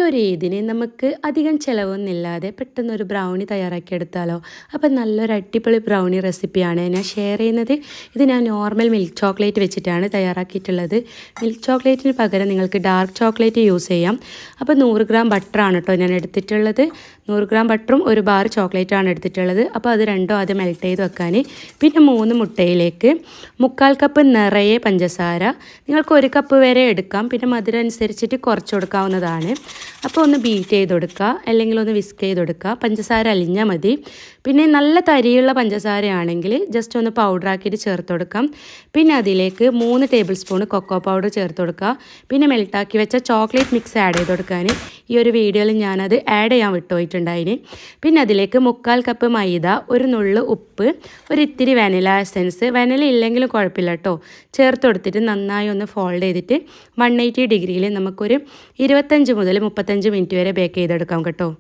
ഒരു ഇതിന് നമുക്ക് അധികം ചിലവൊന്നുമില്ലാതെ പെട്ടെന്നൊരു ബ്രൗണി തയ്യാറാക്കിയെടുത്താലോ. അപ്പം നല്ലൊരു അടിപൊളി ബ്രൗണി റെസിപ്പിയാണ് ഞാൻ ഷെയർ ചെയ്യുന്നത്. ഇത് ഞാൻ നോർമൽ മിൽക്ക് ചോക്ലേറ്റ് വെച്ചിട്ടാണ് തയ്യാറാക്കിയിട്ടുള്ളത്. മിൽക്ക് ചോക്ലേറ്റിന് പകരം നിങ്ങൾക്ക് ഡാർക്ക് ചോക്ലേറ്റ് യൂസ് ചെയ്യാം. അപ്പോൾ 100 ഗ്രാം ബട്ടറാണ് കേട്ടോ ഞാൻ എടുത്തിട്ടുള്ളത്. 100 ഗ്രാം ബട്ടറും ഒരു ബാർ ചോക്ലേറ്റാണ് എടുത്തിട്ടുള്ളത്. അപ്പോൾ അത് രണ്ടും ആദ്യം മെൽറ്റ് ചെയ്ത് വെക്കാൻ. പിന്നെ 3 മുട്ടയിലേക്ക് 1/4 കപ്പ് നിറയെ പഞ്ചസാര. നിങ്ങൾക്ക് 1 കപ്പ് വരെ എടുക്കാം. പിന്നെ മധുരം അനുസരിച്ചിട്ട് കുറച്ച് കൊടുക്കാവുന്നതാണ്. അപ്പോൾ ഒന്ന് ബീറ്റ് ചെയ്ത് കൊടുക്കുക, അല്ലെങ്കിൽ ഒന്ന് വിസ്ക് ചെയ്ത് കൊടുക്കുക. പഞ്ചസാര അലിഞ്ഞാൽ മതി. പിന്നെ നല്ല തരിയുള്ള പഞ്ചസാരയാണെങ്കിൽ ജസ്റ്റ് ഒന്ന് പൗഡറാക്കിയിട്ട് ചേർത്ത് കൊടുക്കാം. പിന്നെ അതിലേക്ക് 3 ടേബിൾ സ്പൂൺ കൊക്കോ പൗഡർ ചേർത്ത് കൊടുക്കുക. പിന്നെ മെൽട്ടാക്കി വെച്ച ചോക്ലേറ്റ് മിക്സ് ആഡ് ചെയ്ത് കൊടുക്കാൻ. ഈ ഒരു വീഡിയോയിൽ ഞാനത് ആഡ് ചെയ്യാൻ വിട്ടുപോയിട്ടുണ്ടായിന്. പിന്നെ അതിലേക്ക് 1/4 കപ്പ് മൈദ, ഒരു നുള്ളു ഉപ്പ്, ഒരു ഇത്തിരി വാനില എസൻസ്, വാനില ഇല്ലെങ്കിലും കുഴപ്പമില്ല കേട്ടോ, ചേർത്ത് കൊടുത്തിട്ട് നന്നായി ഒന്ന് ഫോൾഡ് ചെയ്തിട്ട് 180 ഡിഗ്രിയിൽ നമുക്കൊരു 25 മുതൽ 35 മിനിറ്റ് വരെ ബേക്ക് ചെയ്തെടുക്കാം കേട്ടോ.